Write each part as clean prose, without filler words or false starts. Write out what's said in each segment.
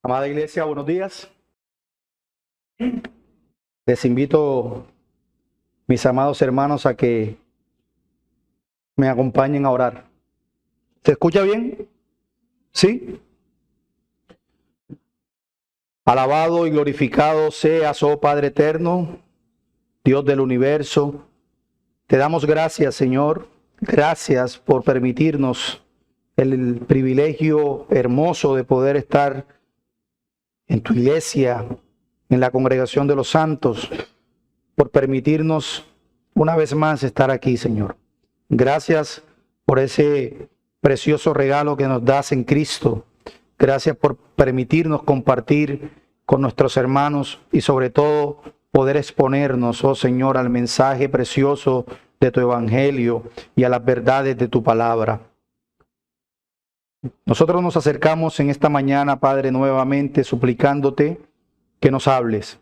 Amada iglesia, buenos días. Les invito, mis amados hermanos, a que me acompañen a orar. ¿Se escucha bien? ¿Sí? Alabado y glorificado seas, oh Padre eterno, Dios del universo. Te damos gracias, Señor. Gracias por permitirnos el privilegio hermoso de poder estar en tu iglesia, en la congregación de los santos, por permitirnos una vez más estar aquí, Señor. Gracias por ese precioso regalo que nos das en Cristo. Gracias por permitirnos compartir con nuestros hermanos y sobre todo poder exponernos, oh Señor, al mensaje precioso de tu evangelio y a las verdades de tu palabra. Nosotros nos acercamos en esta mañana, Padre, nuevamente suplicándote que nos hables,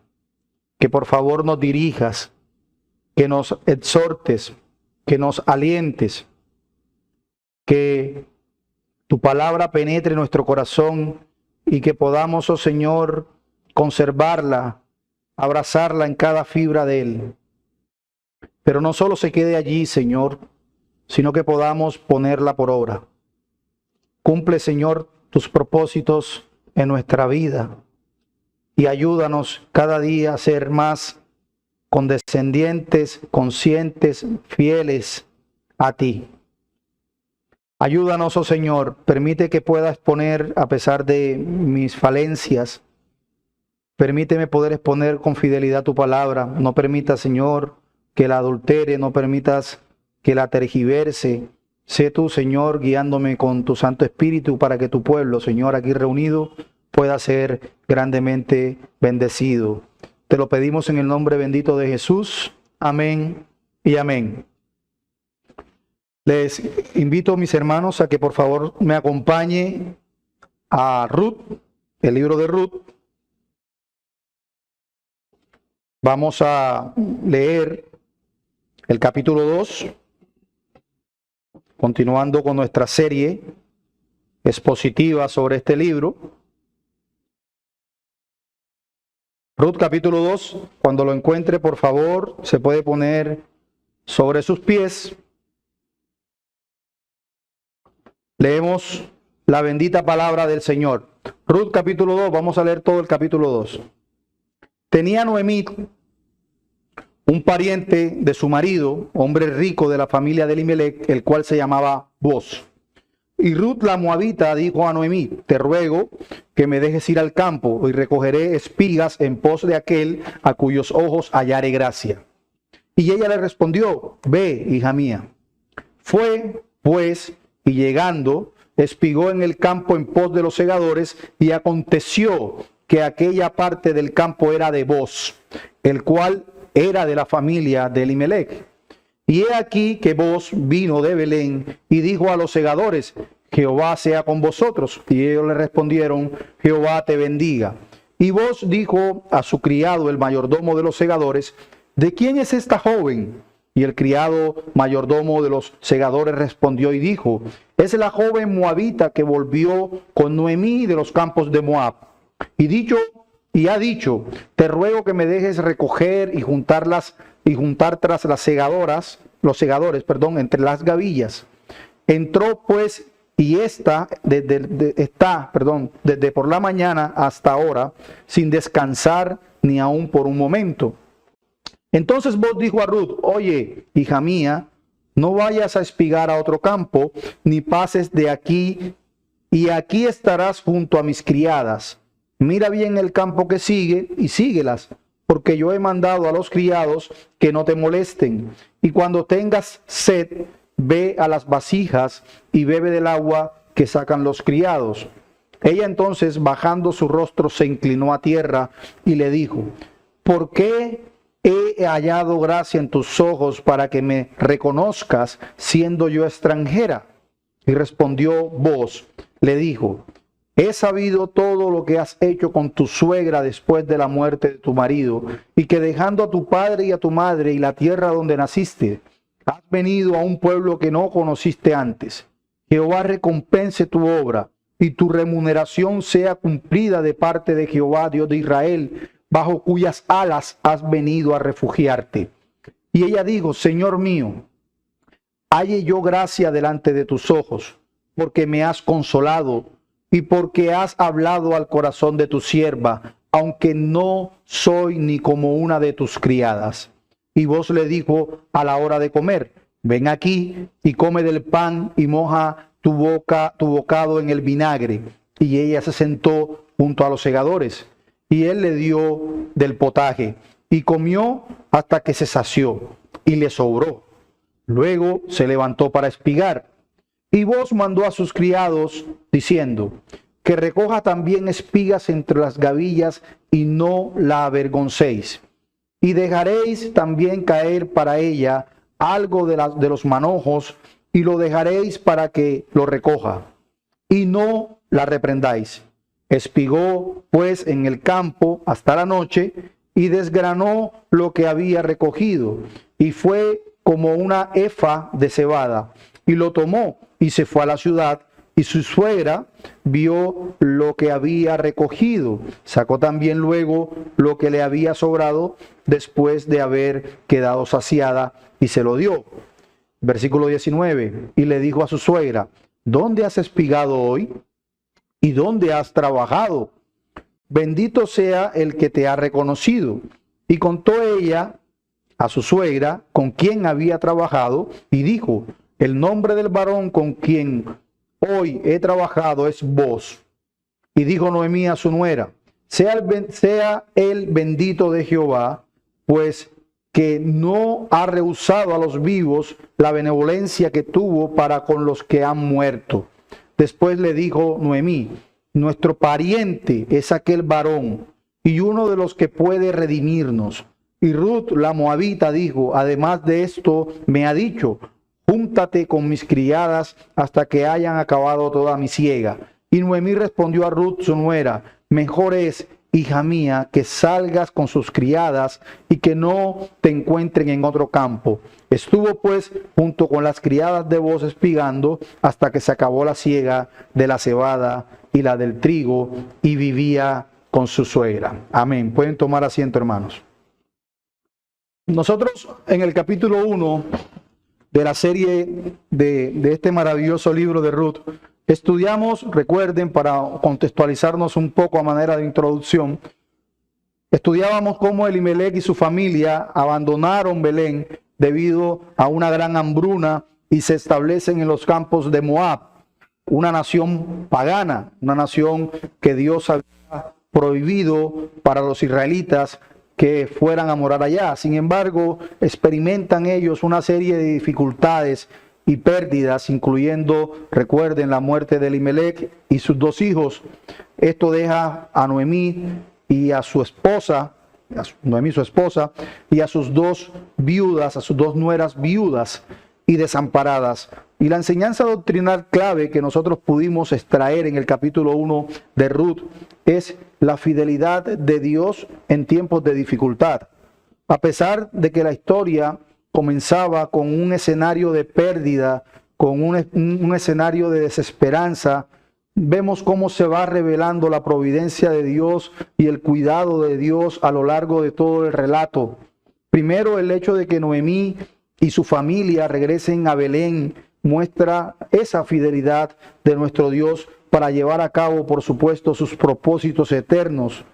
que por favor nos dirijas, que nos exhortes, que nos alientes, que tu palabra penetre nuestro corazón y que podamos, oh Señor, conservarla, abrazarla en cada fibra de él. Pero no solo se quede allí, Señor, sino que podamos ponerla por obra. Cumple, Señor, tus propósitos en nuestra vida y ayúdanos cada día a ser más condescendientes, conscientes, fieles a ti. Ayúdanos, oh Señor, permite que pueda exponer a pesar de mis falencias. Permíteme poder exponer con fidelidad tu palabra. No permitas, Señor, que la adultere, no permitas que la tergiverse. Sé tú, Señor, guiándome con tu Santo Espíritu para que tu pueblo, Señor, aquí reunido, pueda ser grandemente bendecido. Te lo pedimos en el nombre bendito de Jesús. Amén y amén. Les invito, mis hermanos, a que por favor me acompañen a Ruth, el libro de Ruth. Vamos a leer el capítulo 2. Continuando con nuestra serie expositiva sobre este libro. Ruth capítulo 2, cuando lo encuentre, por favor, se puede poner sobre sus pies. Leemos la bendita palabra del Señor. Ruth capítulo 2, vamos a leer todo el capítulo 2. Tenía Noemí un pariente de su marido, hombre rico de la familia de Elimelec, el cual se llamaba Boz. Y Ruth la moabita dijo a Noemí: te ruego que me dejes ir al campo y recogeré espigas en pos de aquel a cuyos ojos hallare gracia. Y ella le respondió: ve, hija mía. Fue, pues, y llegando, espigó en el campo en pos de los segadores, y aconteció que aquella parte del campo era de Boz, el cual era de la familia de Elimelec. Y he aquí que Boz vino de Belén y dijo a los segadores: Jehová sea con vosotros. Y ellos le respondieron: Jehová te bendiga. Y Boz dijo a su criado, el mayordomo de los segadores: ¿de quién es esta joven? Y el criado mayordomo de los segadores respondió y dijo: es la joven moabita que volvió con Noemí de los campos de Moab. Y ha dicho: te ruego que me dejes recoger y juntar tras las los segadores, entre las gavillas. Entró pues y está desde por la mañana hasta ahora sin descansar ni aun por un momento. Entonces Boz dijo a Ruth: oye, hija mía, no vayas a espigar a otro campo, ni pases de aquí, y aquí estarás junto a mis criadas. Mira bien el campo que sigue y síguelas, porque yo he mandado a los criados que no te molesten. Y cuando tengas sed, ve a las vasijas y bebe del agua que sacan los criados. Ella entonces, bajando su rostro, se inclinó a tierra y le dijo: ¿por qué he hallado gracia en tus ojos para que me reconozcas siendo yo extranjera? Y respondió Boz, le dijo: he sabido todo lo que has hecho con tu suegra después de la muerte de tu marido, y que dejando a tu padre y a tu madre y la tierra donde naciste, has venido a un pueblo que no conociste antes. Jehová recompense tu obra y tu remuneración sea cumplida de parte de Jehová, Dios de Israel, bajo cuyas alas has venido a refugiarte. Y ella dijo: Señor mío, halle yo gracia delante de tus ojos, porque me has consolado y porque has hablado al corazón de tu sierva, aunque no soy ni como una de tus criadas. Y vos le dijo a la hora de comer: ven aquí y come del pan y moja tu bocado en el vinagre. Y ella se sentó junto a los segadores, y él le dio del potaje, y comió hasta que se sació, y le sobró. Luego se levantó para espigar. Y vos mandó a sus criados, diciendo: que recoja también espigas entre las gavillas, y no la avergoncéis. Y dejaréis también caer para ella algo de los manojos, y lo dejaréis para que lo recoja, y no la reprendáis. Espigó pues en el campo hasta la noche, y desgranó lo que había recogido, y fue como una efa de cebada, y lo tomó y se fue a la ciudad. Y su suegra vio lo que había recogido, sacó también luego lo que le había sobrado después de haber quedado saciada, y se lo dio. Versículo 19, y le dijo a su suegra: ¿dónde has espigado hoy? ¿Y dónde has trabajado? Bendito sea el que te ha reconocido. Y contó ella a su suegra con quien había trabajado, y dijo: el nombre del varón con quien hoy he trabajado es vos. Y dijo Noemí a su nuera: sea el bendito de Jehová, pues que no ha rehusado a los vivos la benevolencia que tuvo para con los que han muerto. Después le dijo Noemí: nuestro pariente es aquel varón, y uno de los que puede redimirnos. Y Ruth la moabita dijo: además de esto me ha dicho: júntate con mis criadas hasta que hayan acabado toda mi siega. Y Noemí respondió a Ruth su nuera: mejor es, hija mía, que salgas con sus criadas y que no te encuentren en otro campo. Estuvo pues junto con las criadas de vos espigando hasta que se acabó la siega de la cebada y la del trigo, y vivía con su suegra. Amén. Pueden tomar asiento, hermanos. Nosotros en el capítulo 1 de la serie de este maravilloso libro de Ruth, estudiamos, recuerden, para contextualizarnos un poco a manera de introducción, estudiábamos cómo Elimelech y su familia abandonaron Belén debido a una gran hambruna y se establecen en los campos de Moab, una nación pagana, una nación que Dios había prohibido para los israelitas que fueran a morar allá. Sin embargo, experimentan ellos una serie de dificultades y pérdidas, incluyendo, recuerden, la muerte de Elimelech y sus dos hijos. Esto deja a Noemí y a su esposa, Noemí su esposa, y a sus dos viudas, a sus dos nueras viudas y desamparadas. Y la enseñanza doctrinal clave que nosotros pudimos extraer en el capítulo 1 de Ruth es la fidelidad de Dios en tiempos de dificultad. A pesar de que la historia comenzaba con un escenario de pérdida, con un escenario de desesperanza, vemos cómo se va revelando la providencia de Dios y el cuidado de Dios a lo largo de todo el relato. Primero, el hecho de que Noemí y su familia regresen a Belén muestra esa fidelidad de nuestro Dios para llevar a cabo, por supuesto, sus propósitos eternos.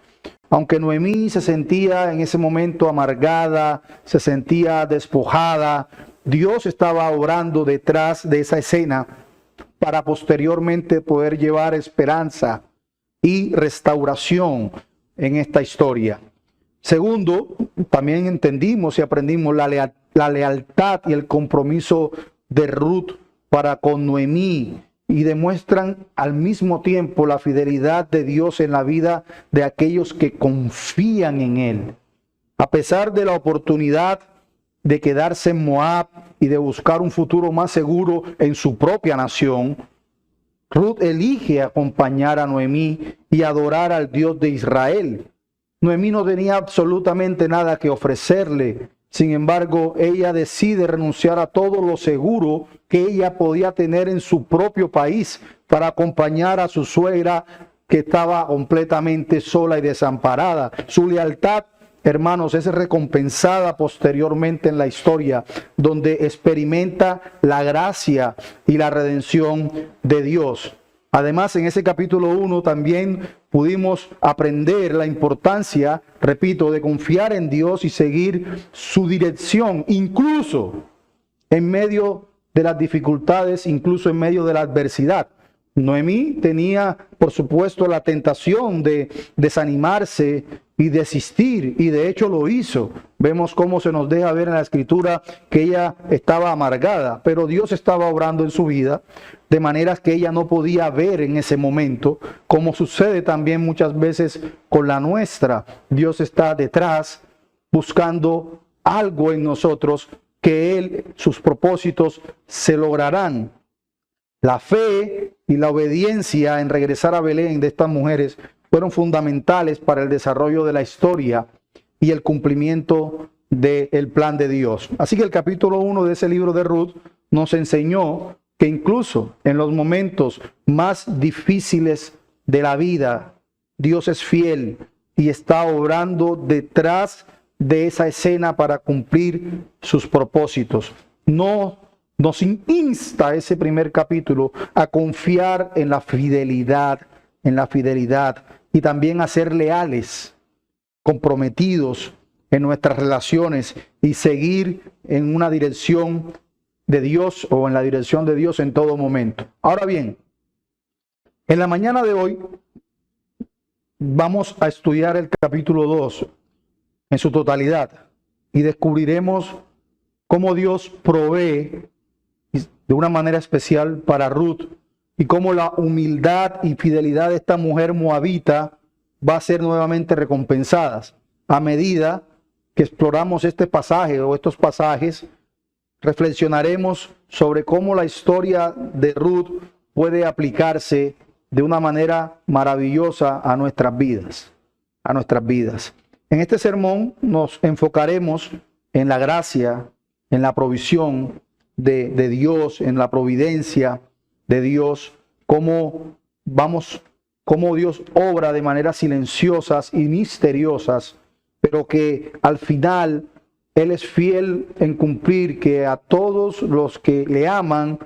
Aunque Noemí se sentía en ese momento amargada, se sentía despojada, Dios estaba obrando detrás de esa escena para posteriormente poder llevar esperanza y restauración en esta historia. Segundo, también entendimos y aprendimos la lealtad y el compromiso de Ruth para con Noemí, y demuestran al mismo tiempo la fidelidad de Dios en la vida de aquellos que confían en Él. A pesar de la oportunidad de quedarse en Moab y de buscar un futuro más seguro en su propia nación, Ruth elige acompañar a Noemí y adorar al Dios de Israel. Noemí no tenía absolutamente nada que ofrecerle Sin embargo, ella decide renunciar a todo lo seguro que ella podía tener en su propio país para acompañar a su suegra, que estaba completamente sola y desamparada. Su lealtad, hermanos, es recompensada posteriormente en la historia, donde experimenta la gracia y la redención de Dios. Además, en ese capítulo 1 también pudimos aprender la importancia, repito, de confiar en Dios y seguir su dirección, incluso en medio de las dificultades, incluso en medio de la adversidad. Noemí tenía, por supuesto, la tentación de desanimarse y desistir, y de hecho lo hizo. Vemos cómo se nos deja ver en la Escritura que ella estaba amargada, pero Dios estaba obrando en su vida de maneras que ella no podía ver en ese momento, como sucede también muchas veces con la nuestra. Dios está detrás buscando algo en nosotros que Él, sus propósitos se lograrán. La fe y la obediencia en regresar a Belén de estas mujeres fueron fundamentales para el desarrollo de la historia y el cumplimiento del plan de Dios. Así que el capítulo 1 de ese libro de Ruth nos enseñó que incluso en los momentos más difíciles de la vida, Dios es fiel y está obrando detrás de esa escena para cumplir sus propósitos. Nos insta ese primer capítulo a confiar en la fidelidad y también a ser leales, comprometidos en nuestras relaciones y seguir en una dirección de Dios o en la dirección de Dios en todo momento. Ahora bien, en la mañana de hoy vamos a estudiar el capítulo 2 en su totalidad y descubriremos cómo Dios provee de una manera especial para Ruth y cómo la humildad y fidelidad de esta mujer moabita va a ser nuevamente recompensadas. A medida que exploramos este pasaje o estos pasajes, reflexionaremos sobre cómo la historia de Ruth puede aplicarse de una manera maravillosa a nuestras vidas, En este sermón nos enfocaremos en la gracia, en la provisión de Dios, en la providencia de Dios, cómo Dios obra de maneras silenciosas y misteriosas, pero que al final Él es fiel en cumplir que a todos los que le aman,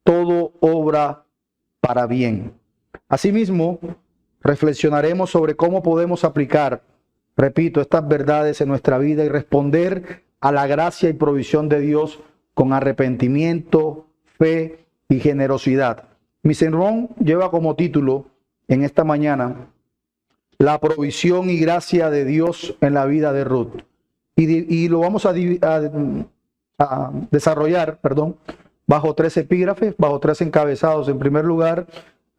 todo obra para bien. Asimismo, reflexionaremos sobre cómo podemos aplicar, repito, estas verdades en nuestra vida y responder a la gracia y provisión de Dios con arrepentimiento, fe y generosidad. Mi sermón lleva como título en esta mañana la provisión y gracia de Dios en la vida de Ruth. Y lo vamos a desarrollar, bajo 3 epígrafes, bajo 3 encabezados. En primer lugar,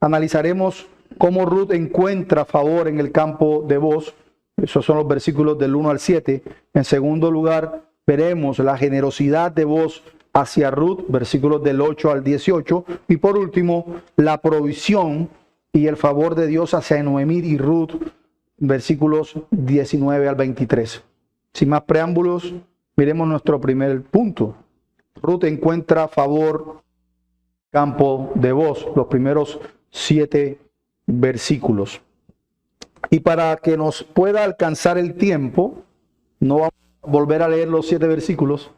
analizaremos cómo Ruth encuentra favor en el campo de Booz. Esos son los versículos del 1 al 7. En segundo lugar, veremos la generosidad de Booz hacia Ruth, versículos del 8 al 18. Y por último, la provisión y el favor de Dios hacia Noemí y Ruth, versículos 19 al 23. Sin más preámbulos, miremos nuestro primer punto. Ruth encuentra favor, campo de Booz, los primeros 7 versículos. Y para que nos pueda alcanzar el tiempo, no vamos a volver a leer los 7 versículos,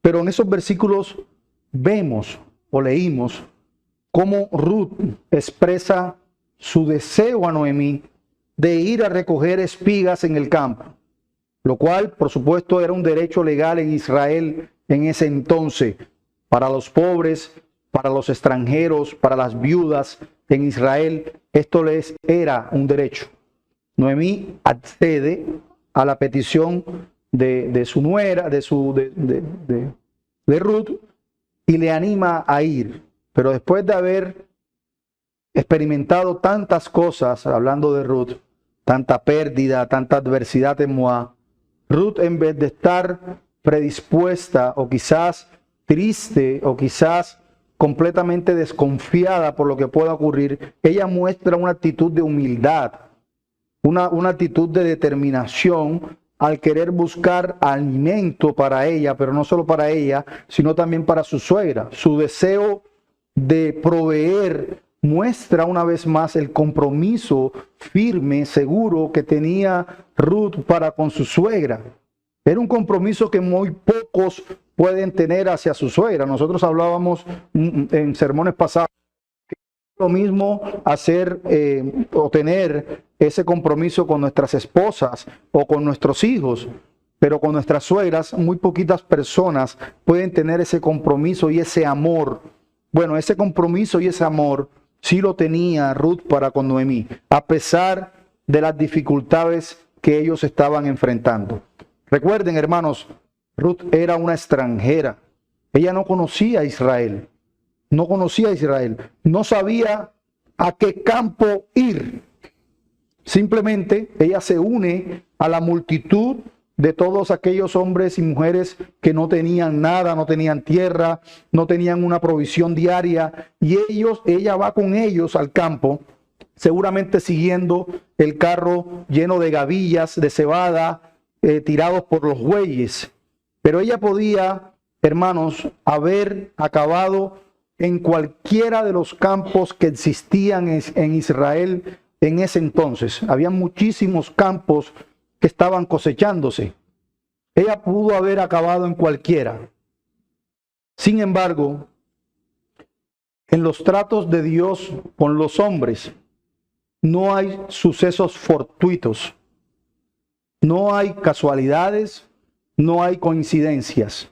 pero en esos versículos vemos o leímos cómo Ruth expresa su deseo a Noemí de ir a recoger espigas en el campo, lo cual, por supuesto, era un derecho legal en Israel en ese entonces, para los pobres, para los extranjeros, para las viudas en Israel. Esto les era un derecho. Noemí accede a la petición de su nuera, de Ruth, y le anima a ir. Pero después de haber experimentado tantas cosas, hablando de Ruth, tanta pérdida, tanta adversidad en Moab, Ruth, en vez de estar predispuesta o quizás triste o quizás completamente desconfiada por lo que pueda ocurrir, ella muestra una actitud de humildad, una actitud de determinación al querer buscar alimento para ella, pero no solo para ella, sino también para su suegra. Su deseo de proveer muestra una vez más el compromiso firme, seguro que tenía Ruth para con su suegra. Era un compromiso que muy pocos pueden tener hacia su suegra. Nosotros hablábamos en sermones pasados que es lo mismo hacer o tener ese compromiso con nuestras esposas o con nuestros hijos, pero con nuestras suegras muy poquitas personas pueden tener ese compromiso y ese amor. Bueno, ese compromiso y ese amor sí lo tenía Ruth para con Noemí, a pesar de las dificultades que ellos estaban enfrentando. Recuerden, hermanos, Ruth era una extranjera. Ella no conocía a Israel. No conocía a Israel. No sabía a qué campo ir. Simplemente ella se une a la multitud de todos aquellos hombres y mujeres que no tenían nada, no tenían tierra, no tenían una provisión diaria, y ella va con ellos al campo, seguramente siguiendo el carro lleno de gavillas, de cebada, tirados por los bueyes. Pero ella podía, hermanos, haber acabado en cualquiera de los campos que existían en Israel en ese entonces. Había muchísimos campos que estaban cosechándose. Ella pudo haber acabado en cualquiera. Sin embargo, en los tratos de Dios con los hombres, no hay sucesos fortuitos, no hay casualidades, no hay coincidencias.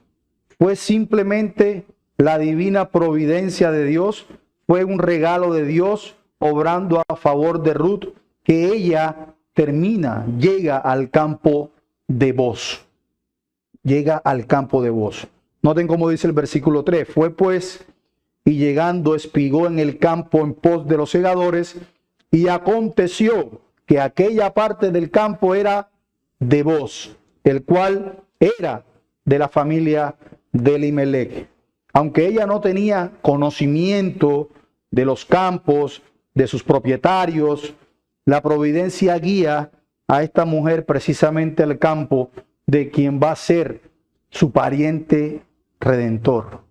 Fue simplemente la divina providencia de Dios, fue un regalo de Dios obrando a favor de Ruth, que ella llega al campo de Booz. Llega al campo de Booz. Noten cómo dice el versículo 3. Fue pues, y llegando espigó en el campo en pos de los segadores, y aconteció que aquella parte del campo era de Booz, el cual era de la familia de Elimelech. Aunque ella no tenía conocimiento de los campos, de sus propietarios, la providencia guía a esta mujer precisamente al campo de quien va a ser su pariente redentor.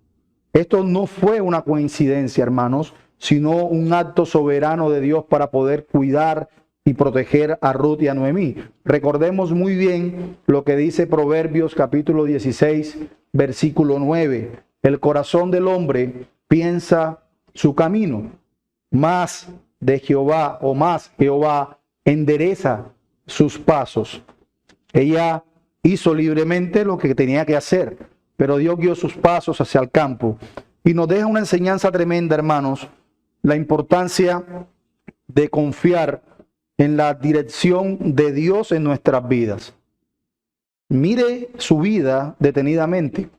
Esto no fue una coincidencia, hermanos, sino un acto soberano de Dios para poder cuidar y proteger a Ruth y a Noemí. Recordemos muy bien lo que dice Proverbios capítulo 16, versículo 9. El corazón del hombre piensa su camino, más Jehová endereza sus pasos. Ella hizo libremente lo que tenía que hacer, pero Dios guió sus pasos hacia el campo. Y nos deja una enseñanza tremenda, hermanos, la importancia de confiar en la dirección de Dios en nuestras vidas. Mire su vida detenidamente.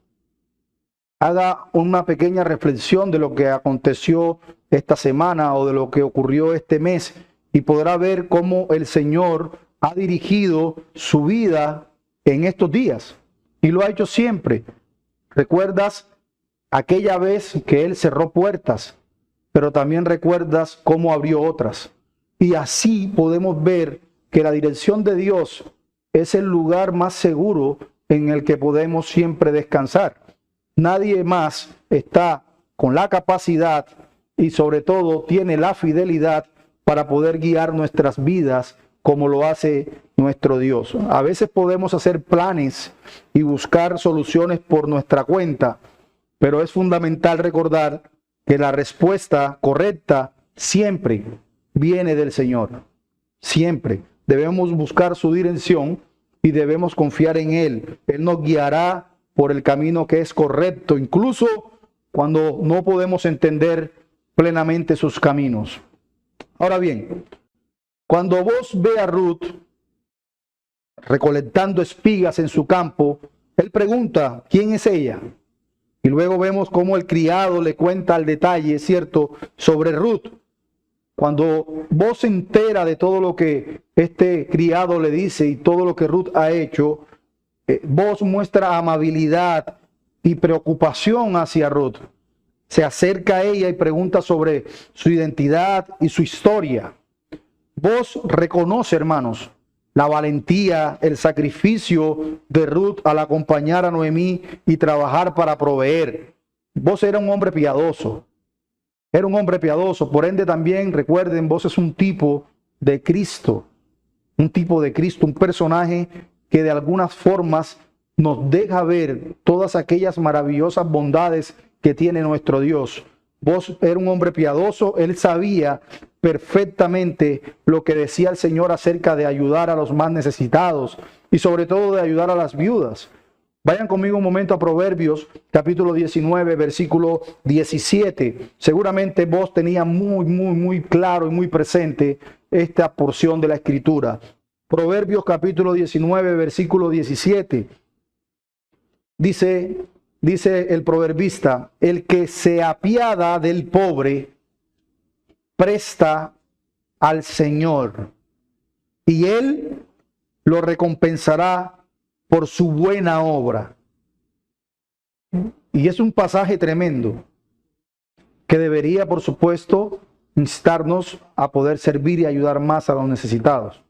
Haga una pequeña reflexión de lo que aconteció esta semana o de lo que ocurrió este mes y podrá ver cómo el Señor ha dirigido su vida en estos días y lo ha hecho siempre. ¿Recuerdas aquella vez que Él cerró puertas, pero también recuerdas cómo abrió otras? Y así podemos ver que la dirección de Dios es el lugar más seguro en el que podemos siempre descansar. Nadie más está con la capacidad y sobre todo tiene la fidelidad para poder guiar nuestras vidas como lo hace nuestro Dios. A veces podemos hacer planes y buscar soluciones por nuestra cuenta, pero es fundamental recordar que la respuesta correcta siempre viene del Señor. Siempre debemos buscar su dirección y debemos confiar en Él. Él nos guiará por el camino que es correcto, incluso cuando no podemos entender plenamente sus caminos. Ahora bien, cuando vos ve a Ruth recolectando espigas en su campo, él pregunta, ¿quién es ella? Y luego vemos cómo el criado le cuenta al detalle, ¿cierto?, sobre Ruth. Cuando vos se entera de todo lo que este criado le dice y todo lo que Ruth ha hecho, vos muestra amabilidad y preocupación hacia Ruth. Se acerca a ella y pregunta sobre su identidad y su historia. Vos reconoce, hermanos, la valentía, el sacrificio de Ruth al acompañar a Noemí y trabajar para proveer. Vos eras un hombre piadoso. Era un hombre piadoso. Por ende también, recuerden, vos es un tipo de Cristo. Un tipo de Cristo, un personaje que de algunas formas nos deja ver todas aquellas maravillosas bondades que tiene nuestro Dios. Vos eras un hombre piadoso. Él sabía perfectamente lo que decía el Señor acerca de ayudar a los más necesitados y sobre todo de ayudar a las viudas. Vayan conmigo un momento a Proverbios, capítulo 19, versículo 17. Seguramente vos tenías muy claro y muy presente esta porción de la Escritura. Proverbios, capítulo 19, versículo 17. Dice el proverbista: el que se apiada del pobre presta al Señor, y Él lo recompensará por su buena obra. Y es un pasaje tremendo que debería, por supuesto, instarnos a poder servir y ayudar más a los necesitados.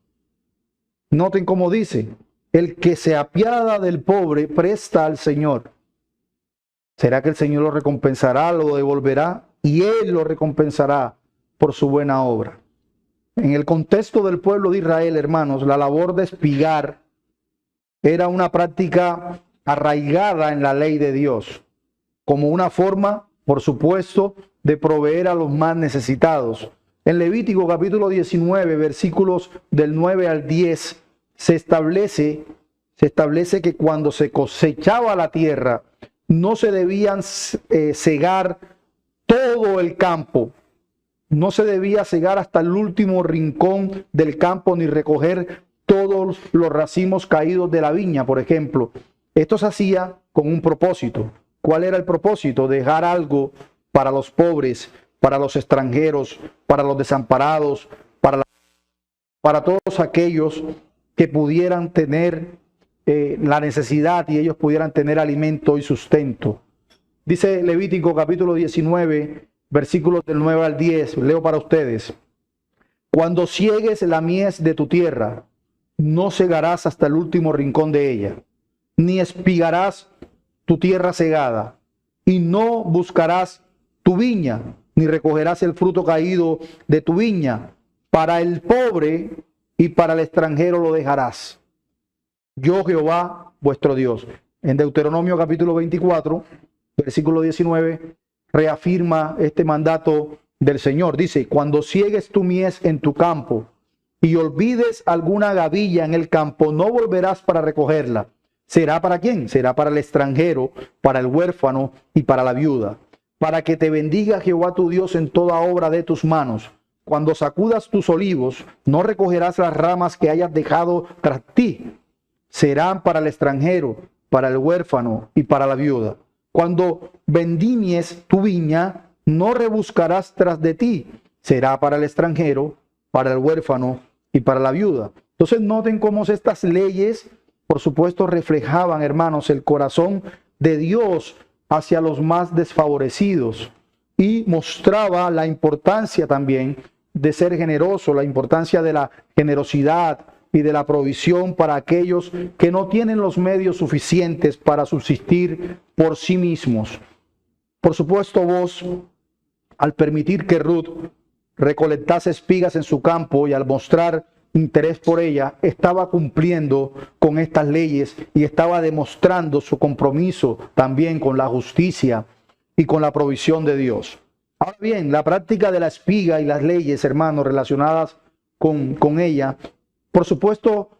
Noten cómo dice: el que se apiada del pobre presta al Señor. ¿Será que el Señor lo recompensará, lo devolverá? Y Él lo recompensará por su buena obra. En el contexto del pueblo de Israel, hermanos, la labor de espigar era una práctica arraigada en la ley de Dios, como una forma, por supuesto, de proveer a los más necesitados. En Levítico capítulo 19, versículos del 9 al 10, se establece que cuando se cosechaba la tierra, no se debían cegar todo el campo. No se debía cegar hasta el último rincón del campo, ni recoger todos los racimos caídos de la viña, por ejemplo. Esto se hacía con un propósito. ¿Cuál era el propósito? Dejar algo para los pobres, para los extranjeros, para los desamparados, para todos aquellos que pudieran tener la necesidad y ellos pudieran tener alimento y sustento. Dice Levítico capítulo 19, versículos del 9 al 10, leo para ustedes: cuando ciegues la mies de tu tierra, no cegarás hasta el último rincón de ella, ni espigarás tu tierra cegada, y no buscarás tu viña, ni recogerás el fruto caído de tu viña. Para el pobre y para el extranjero lo dejarás. Yo, Jehová, vuestro Dios. En Deuteronomio capítulo 24, versículo 19, reafirma este mandato del Señor. Dice: cuando ciegues tu mies en tu campo y olvides alguna gavilla en el campo, no volverás para recogerla. ¿Será para quién? Será para el extranjero, para el huérfano y para la viuda. Para que te bendiga Jehová tu Dios en toda obra de tus manos. Cuando sacudas tus olivos, no recogerás las ramas que hayas dejado tras ti. Serán para el extranjero, para el huérfano y para la viuda. Cuando vendimies tu viña, no rebuscarás tras de ti. Será para el extranjero, para el huérfano y para la viuda. Entonces noten cómo estas leyes, por supuesto, reflejaban, hermanos, el corazón de Dios hacia los más desfavorecidos, y mostraba la importancia también de ser generoso, la importancia de la generosidad y de la provisión para aquellos que no tienen los medios suficientes para subsistir por sí mismos. Por supuesto, vos, al permitir que Ruth recolectase espigas en su campo y al mostrar interés por ella, estaba cumpliendo con estas leyes y estaba demostrando su compromiso también con la justicia y con la provisión de Dios. Ahora bien, la práctica de la espiga y las leyes, hermanos, relacionadas con ella, por supuesto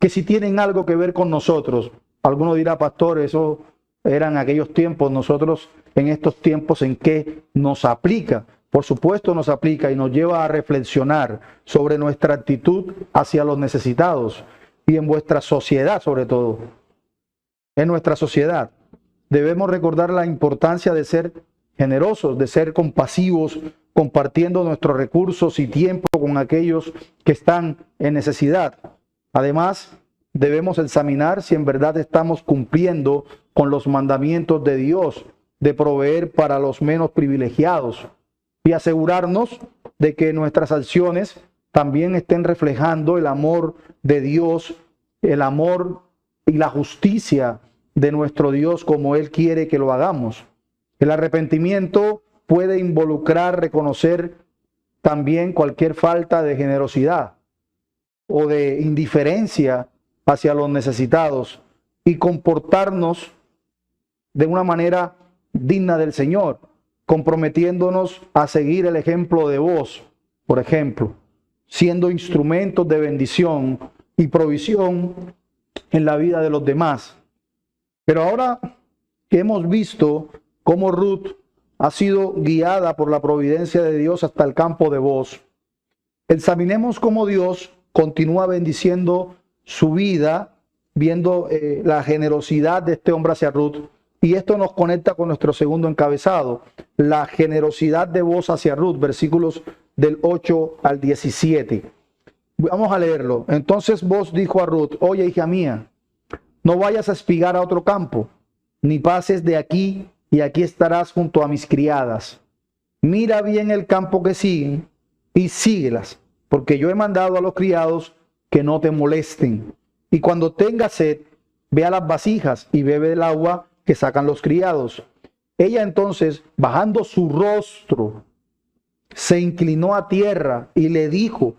que si tienen algo que ver con nosotros. Alguno dirá: pastor, eso eran aquellos tiempos, nosotros en estos tiempos, ¿en qué nos aplica? Por supuesto nos aplica y nos lleva a reflexionar sobre nuestra actitud hacia los necesitados y en vuestra sociedad, sobre todo. En nuestra sociedad debemos recordar la importancia de ser generosos, de ser compasivos, compartiendo nuestros recursos y tiempo con aquellos que están en necesidad. Además, debemos examinar si en verdad estamos cumpliendo con los mandamientos de Dios de proveer para los menos privilegiados y asegurarnos de que nuestras acciones también estén reflejando el amor de Dios, el amor y la justicia de nuestro Dios como Él quiere que lo hagamos. El arrepentimiento puede involucrar reconocer también cualquier falta de generosidad o de indiferencia hacia los necesitados y comportarnos de una manera digna del Señor, comprometiéndonos a seguir el ejemplo de vos, por ejemplo, siendo instrumentos de bendición y provisión en la vida de los demás. Pero ahora que hemos visto cómo Ruth ha sido guiada por la providencia de Dios hasta el campo de Booz, examinemos cómo Dios continúa bendiciendo su vida, viendo la generosidad de este hombre hacia Ruth. Y esto nos conecta con nuestro segundo encabezado, la generosidad de Booz hacia Ruth, versículos del 8 al 17. Vamos a leerlo. Entonces Booz dijo a Ruth: oye, hija mía, no vayas a espigar a otro campo, ni pases de aquí, y aquí estarás junto a mis criadas. Mira bien el campo que siguen y síguelas, porque yo he mandado a los criados que no te molesten. Y cuando tengas sed, ve a las vasijas y bebe del agua que sacan los criados. Ella entonces, bajando su rostro, se inclinó a tierra y le dijo: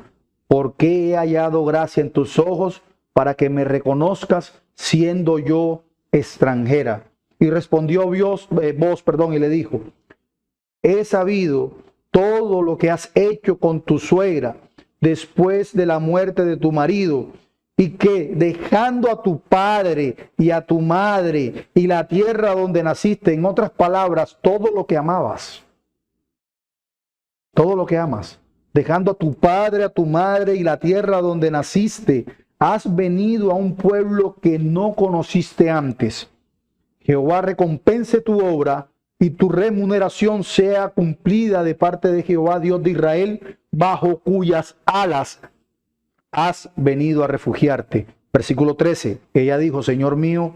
¿por qué he hallado gracia en tus ojos para que me reconozcas siendo yo extranjera? Y respondió Booz y le dijo: he sabido todo lo que has hecho con tu suegra después de la muerte de tu marido, y que dejando a tu padre y a tu madre y la tierra donde naciste, en otras palabras, todo lo que amabas, todo lo que amas, dejando a tu padre, a tu madre y la tierra donde naciste, has venido a un pueblo que no conociste antes. Jehová recompense tu obra y tu remuneración sea cumplida de parte de Jehová, Dios de Israel, bajo cuyas alas has venido a refugiarte. Versículo 13. Ella dijo: Señor mío,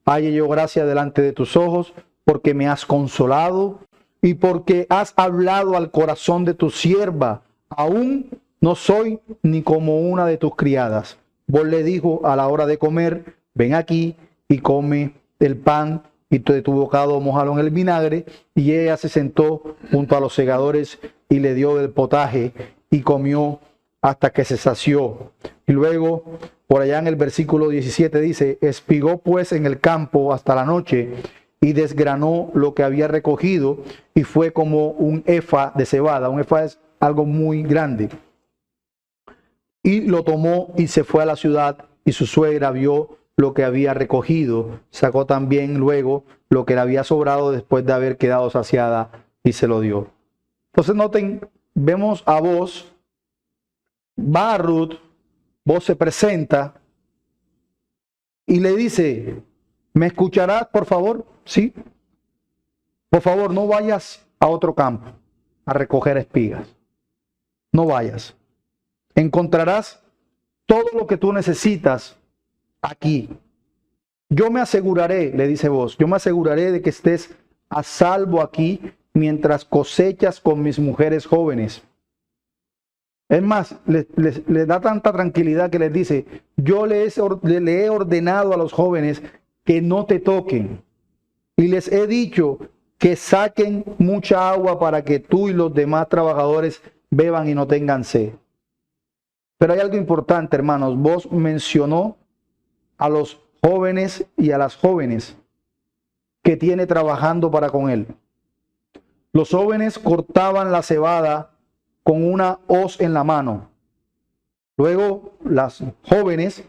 halle yo gracia delante de tus ojos, porque me has consolado y porque has hablado al corazón de tu sierva. Aún no soy ni como una de tus criadas. Vos le dijo a la hora de comer: ven aquí y come el pan y de tu bocado mójalo en el vinagre. Y ella se sentó junto a los segadores y le dio del potaje y comió hasta que se sació. Y luego, por allá en el versículo 17 dice: espigó pues en el campo hasta la noche y desgranó lo que había recogido, y fue como un efa de cebada. Un efa es algo muy grande. Y lo tomó y se fue a la ciudad, y su suegra vio lo que había recogido. Sacó también luego lo que le había sobrado después de haber quedado saciada y se lo dio. Entonces noten, vemos a Booz. Va a Ruth, Booz se presenta y le dice: ¿me escucharás, por favor? Sí. Por favor, no vayas a otro campo a recoger espigas. No vayas. Encontrarás todo lo que tú necesitas aquí. Yo me aseguraré, le dice Booz, yo me aseguraré de que estés a salvo aquí mientras cosechas con mis mujeres jóvenes. Es más, le da tanta tranquilidad que les dice: yo le he ordenado a los jóvenes que no te toquen, y les he dicho que saquen mucha agua para que tú y los demás trabajadores beban y no tengan sed. Pero hay algo importante, hermanos. Booz mencionó a los jóvenes y a las jóvenes que tiene trabajando para con él. Los jóvenes cortaban la cebada con una hoz en la mano. Luego las jóvenes,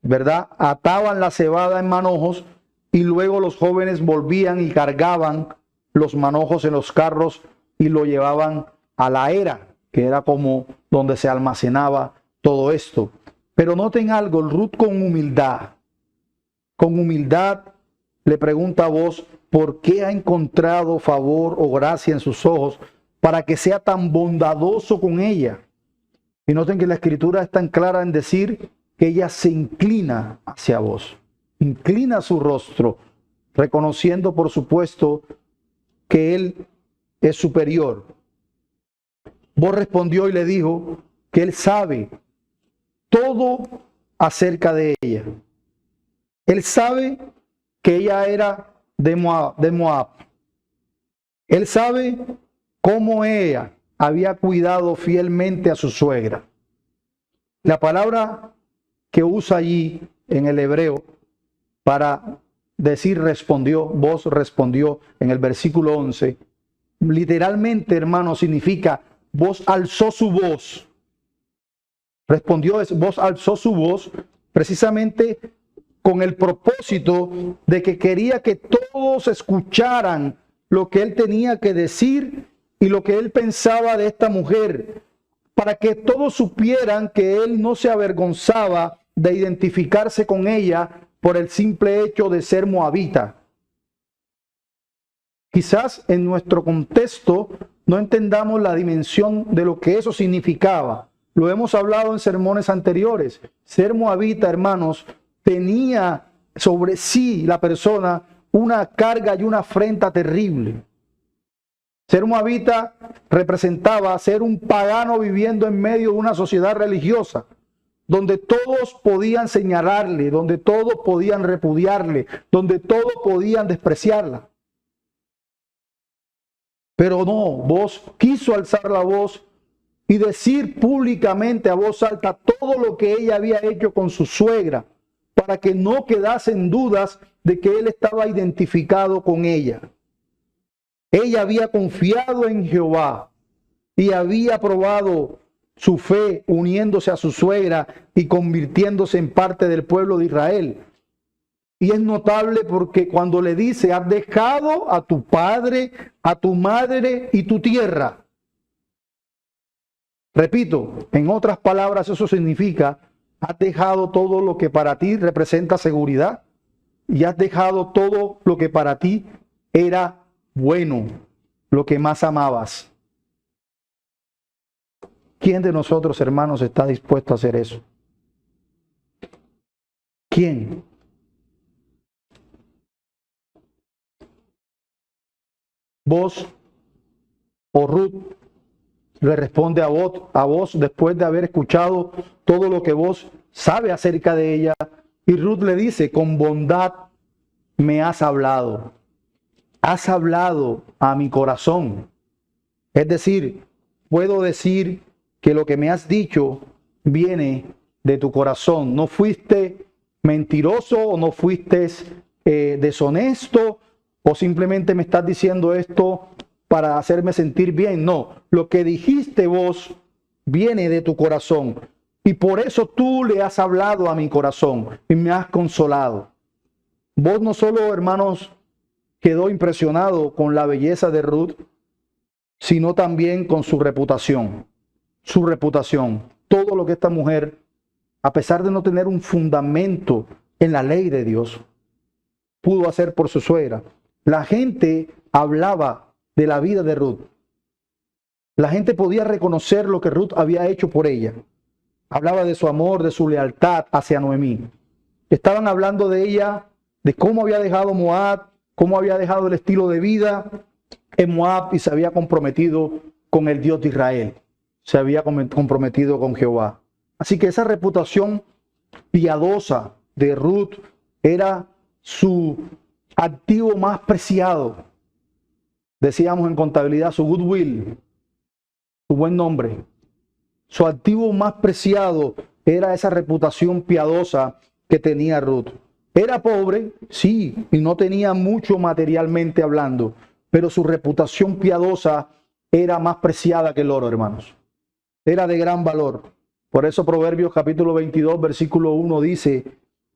¿verdad?, ataban la cebada en manojos, y luego los jóvenes volvían y cargaban los manojos en los carros y lo llevaban a la era, que era como donde se almacenaba todo esto. Pero noten algo, Ruth con humildad le pregunta a Booz por qué ha encontrado favor o gracia en sus ojos para que sea tan bondadoso con ella. Y noten que la escritura es tan clara en decir que ella se inclina hacia Booz, inclina su rostro, reconociendo por supuesto que él es superior. Booz respondió y le dijo: que él sabe todo acerca de ella. Él sabe que ella era de Moab. Él sabe cómo ella había cuidado fielmente a su suegra. La palabra que usa allí en el hebreo para decir respondió, voz respondió en el versículo 11, literalmente, hermano, significa voz alzó su voz. Respondió, voz alzó su voz precisamente con el propósito de que quería que todos escucharan lo que él tenía que decir y lo que él pensaba de esta mujer, para que todos supieran que él no se avergonzaba de identificarse con ella por el simple hecho de ser moabita. Quizás en nuestro contexto no entendamos la dimensión de lo que eso significaba. Lo hemos hablado en sermones anteriores. Ser moabita, hermanos, tenía sobre sí la persona una carga y una afrenta terrible. Ser moabita representaba ser un pagano viviendo en medio de una sociedad religiosa, donde todos podían señalarle, donde todos podían repudiarle, donde todos podían despreciarla. Pero no, vos quiso alzar la voz y decir públicamente a voz alta todo lo que ella había hecho con su suegra, para que no quedasen dudas de que él estaba identificado con ella. Ella había confiado en Jehová y había probado su fe uniéndose a su suegra y convirtiéndose en parte del pueblo de Israel. Y es notable porque cuando le dice, has dejado a tu padre, a tu madre y tu tierra. Repito, en otras palabras, eso significa, has dejado todo lo que para ti representa seguridad y has dejado todo lo que para ti era bueno, lo que más amabas. ¿Quién de nosotros, hermanos, está dispuesto a hacer eso? ¿Quién? ¿Vos o Ruth le responde a vos después de haber escuchado todo lo que vos sabe acerca de ella? Y Ruth le dice, con bondad me has hablado. Has hablado a mi corazón. Es decir, puedo decir que lo que me has dicho viene de tu corazón. No fuiste mentiroso o no fuiste deshonesto o simplemente me estás diciendo esto para hacerme sentir bien. No, lo que dijiste vos viene de tu corazón y por eso tú le has hablado a mi corazón y me has consolado. Vos no solo, hermanos, quedó impresionado con la belleza de Ruth, sino también con su reputación. Su reputación. Todo lo que esta mujer, a pesar de no tener un fundamento en la ley de Dios, pudo hacer por su suegra. La gente hablaba de la vida de Ruth. La gente podía reconocer lo que Ruth había hecho por ella. Hablaba de su amor, de su lealtad hacia Noemí. Estaban hablando de ella, de cómo había dejado Moab, cómo había dejado el estilo de vida en Moab y se había comprometido con el Dios de Israel. Se había comprometido con Jehová. Así que esa reputación piadosa de Ruth era su activo más preciado. Decíamos en contabilidad, su goodwill, su buen nombre. Su activo más preciado era esa reputación piadosa que tenía Ruth. Era pobre, sí, y no tenía mucho materialmente hablando, pero su reputación piadosa era más preciada que el oro, hermanos. Era de gran valor. Por eso Proverbios capítulo 22, versículo 1 dice,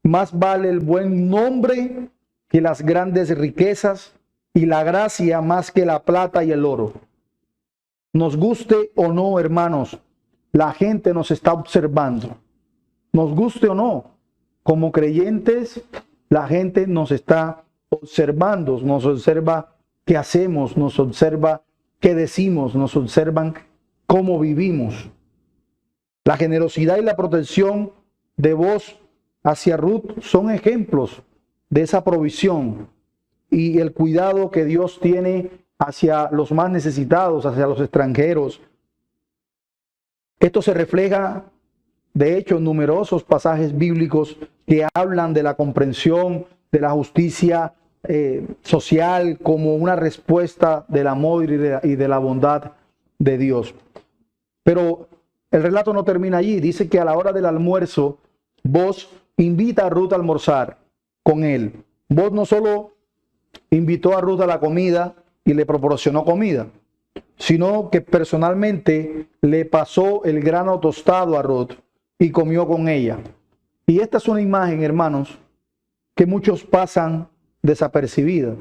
más vale el buen nombre que las grandes riquezas y la gracia más que la plata y el oro. Nos guste o no, hermanos, la gente nos está observando. Nos guste o no, como creyentes, la gente nos está observando, nos observa qué hacemos, nos observa qué decimos, nos observan cómo vivimos. La generosidad y la protección de vos hacia Ruth son ejemplos de esa provisión y el cuidado que Dios tiene hacia los más necesitados, hacia los extranjeros. Esto se refleja, de hecho, en numerosos pasajes bíblicos que hablan de la comprensión de la justicia social como una respuesta del amor y de la bondad de Dios. Pero el relato no termina allí. Dice que a la hora del almuerzo, Booz invita a Ruth a almorzar con él. Booz no solo invitó a Ruth a la comida y le proporcionó comida, sino que personalmente le pasó el grano tostado a Ruth y comió con ella. Y esta es una imagen, hermanos, que muchos pasan desapercibida,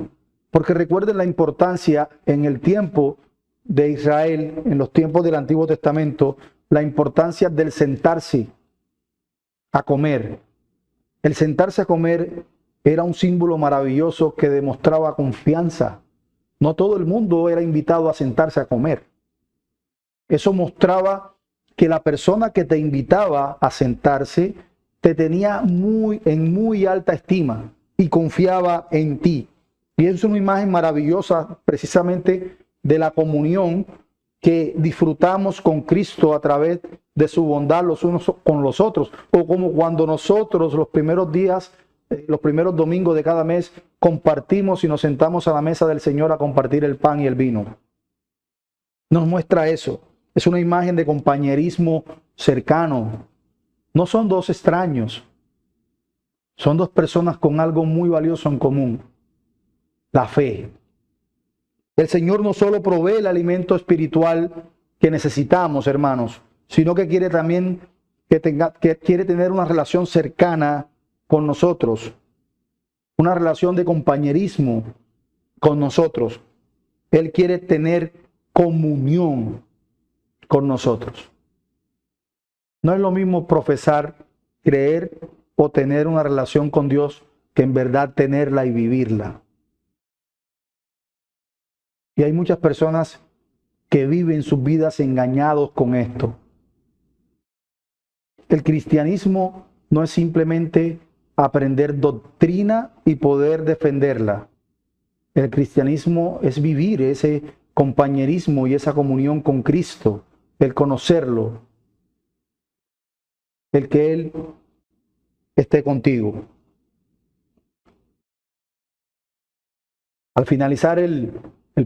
porque recuerden la importancia en el tiempo de Israel, en los tiempos del Antiguo Testamento, la importancia del sentarse a comer. El sentarse a comer era un símbolo maravilloso que demostraba confianza. No todo el mundo era invitado a sentarse a comer. Eso mostraba que la persona que te invitaba a sentarse te tenía en muy alta estima y confiaba en ti. Y es una imagen maravillosa precisamente de la comunión que disfrutamos con Cristo a través de su bondad los unos con los otros, o como cuando nosotros los primeros días, los primeros domingos de cada mes, compartimos y nos sentamos a la mesa del Señor a compartir el pan y el vino. Nos muestra eso. Es una imagen de compañerismo cercano. No son dos extraños, son dos personas con algo muy valioso en común: la fe. El Señor no solo provee el alimento espiritual que necesitamos, hermanos, sino que quiere también que quiere tener una relación cercana con nosotros, una relación de compañerismo con nosotros. Él quiere tener comunión con nosotros. No es lo mismo profesar, creer o tener una relación con Dios que en verdad tenerla y vivirla. Y hay muchas personas que viven sus vidas engañados con esto. El cristianismo no es simplemente aprender doctrina y poder defenderla. El cristianismo es vivir ese compañerismo y esa comunión con Cristo, el conocerlo, el que Él esté contigo. Al finalizar el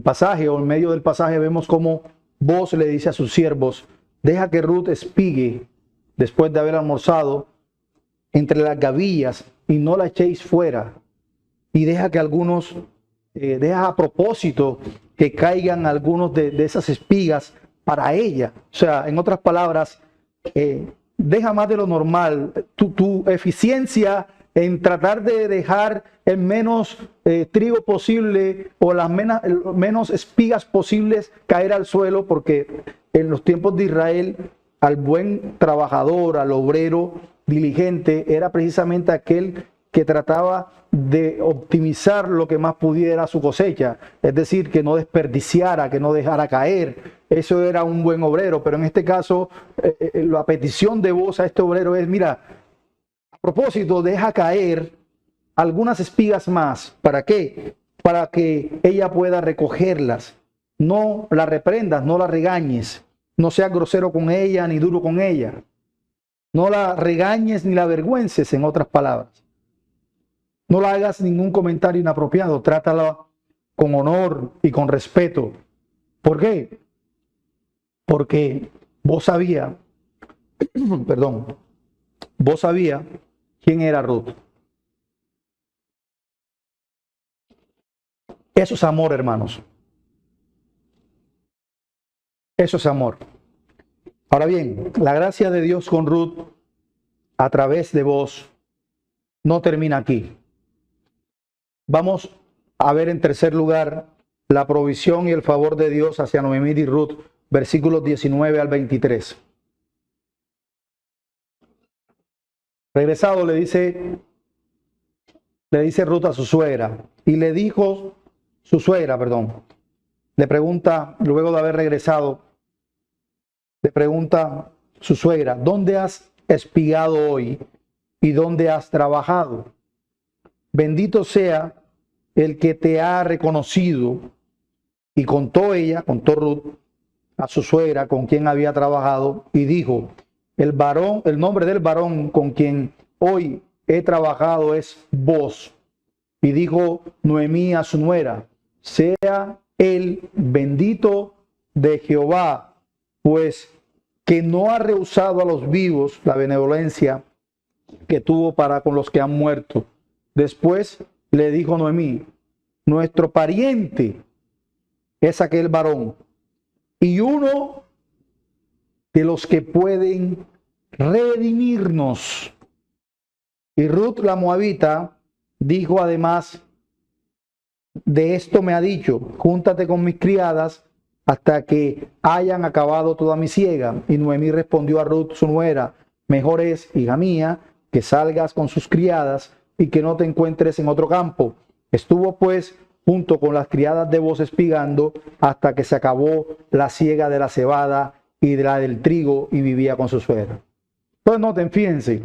pasaje, o en medio del pasaje, vemos cómo Booz le dice a sus siervos: deja que Ruth espigue después de haber almorzado entre las gavillas y no la echéis fuera, y deja que algunos, deja a propósito que caigan algunos de esas espigas para ella. O sea, en otras palabras, deja más de lo normal. Tu eficiencia en tratar de dejar el menos trigo posible o las menos espigas posibles caer al suelo, porque en los tiempos de Israel al buen trabajador, al obrero diligente, era precisamente aquel que trataba de optimizar lo que más pudiera su cosecha, es decir, que no desperdiciara, que no dejara caer. Eso era un buen obrero, pero en este caso la petición de Booz a este obrero es: mira, a propósito, deja caer algunas espigas más. ¿Para qué? Para que ella pueda recogerlas. No la reprendas, no la regañes, no seas grosero con ella ni duro con ella. No la regañes ni la avergüences, en otras palabras. No le hagas ningún comentario inapropiado, trátala con honor y con respeto. ¿Por qué? Porque vos sabía, vos sabía quién era Ruth. Eso es amor, hermanos. Eso es amor. Ahora bien, la gracia de Dios con Ruth a través de vos no termina aquí. Vamos a ver en tercer lugar la provisión y el favor de Dios hacia Noemí y Ruth, versículos 19 al 23. Regresado le dice Ruth a su suegra, y le dijo su suegra, le pregunta, luego de haber regresado, le pregunta su suegra: ¿dónde has espigado hoy y dónde has trabajado? Bendito sea el que te ha reconocido. Y contó Ruth, a su suegra con quien había trabajado y dijo: el nombre del varón con quien hoy he trabajado es Booz. Y dijo Noemí a su nuera: sea él bendito de Jehová, pues que no ha rehusado a los vivos la benevolencia que tuvo para con los que han muerto. Después le dijo Noemí: nuestro pariente es aquel varón, y uno de los que pueden redimirnos. Y Ruth la moabita dijo además: de esto me ha dicho, júntate con mis criadas hasta que hayan acabado toda mi siega. Y Noemí respondió a Ruth su nuera: mejor es, hija mía, que salgas con sus criadas y que no te encuentres en otro campo. Estuvo pues junto con las criadas de Booz espigando hasta que se acabó la siega de la cebada y de la del trigo, y vivía con su suegra. Entonces noten, fíjense,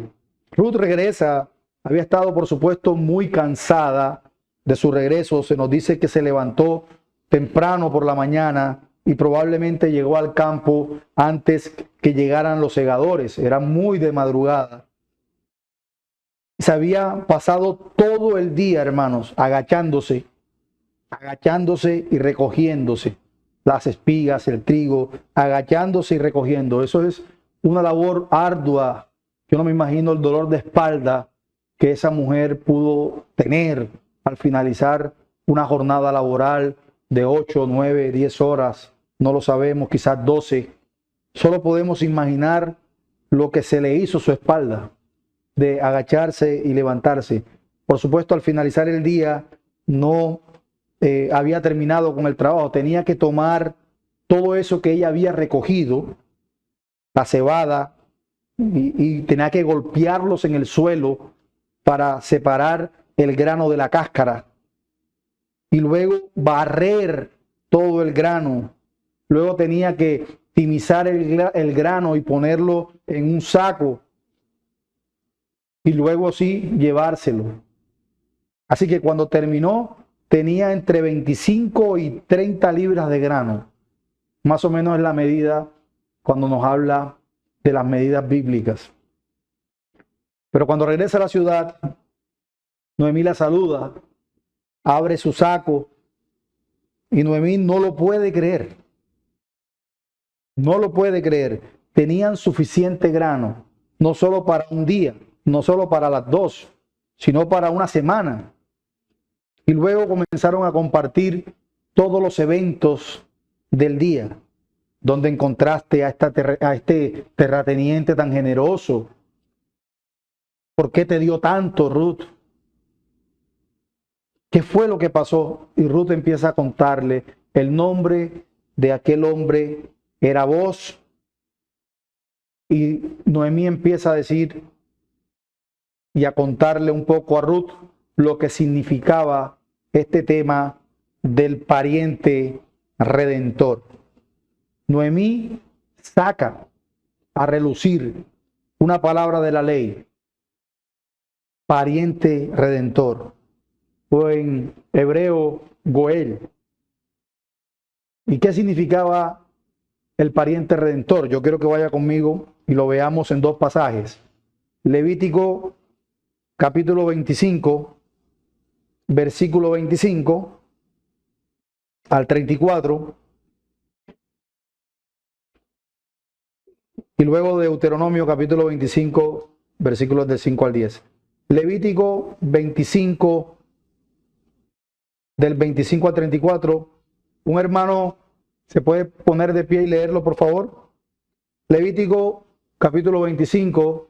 Ruth regresa, había estado por supuesto muy cansada de su regreso. Se nos dice que se levantó temprano por la mañana y probablemente llegó al campo antes que llegaran los segadores. Era muy de madrugada. Se había pasado todo el día, hermanos, agachándose y recogiéndose las espigas, el trigo, agachándose y recogiendo. Eso es una labor ardua. Yo no me imagino el dolor de espalda que esa mujer pudo tener al finalizar una jornada laboral de 8, 9, 10 horas. No lo sabemos, quizás 12. Solo podemos imaginar lo que se le hizo a su espalda de agacharse y levantarse. Por supuesto, al finalizar el día no había terminado con el trabajo. Tenía que tomar todo eso que ella había recogido, la cebada, y tenía que golpearlos en el suelo para separar el grano de la cáscara. Y luego barrer todo el grano. Luego tenía que timizar el grano y ponerlo en un saco. Y luego sí llevárselo. Así que cuando terminó, tenía entre 25 y 30 libras de grano. Más o menos es la medida cuando nos habla de las medidas bíblicas. Pero cuando regresa a la ciudad, Noemí la saluda, abre su saco y Noemí no lo puede creer. No lo puede creer. Tenían suficiente grano, no solo para un día, no solo para las 2, sino para una semana. Y luego comenzaron a compartir todos los eventos del día, donde encontraste a este terrateniente tan generoso. ¿Por qué te dio tanto, Ruth? ¿Qué fue lo que pasó? Y Ruth empieza a contarle. El nombre de aquel hombre era Booz. Y Noemí empieza a decir y a contarle un poco a Ruth lo que significaba este tema del pariente redentor. Noemí saca a relucir una palabra de la ley: pariente redentor, o en hebreo, Goel. ¿Y qué significaba el pariente redentor? Yo quiero que vaya conmigo y lo veamos en dos pasajes. Levítico capítulo 25, versículo 25 al 34. Y luego Deuteronomio capítulo 25, versículos del 5 al 10. Levítico 25, del 25 al 34. Un hermano se puede poner de pie y leerlo, por favor. Levítico capítulo 25,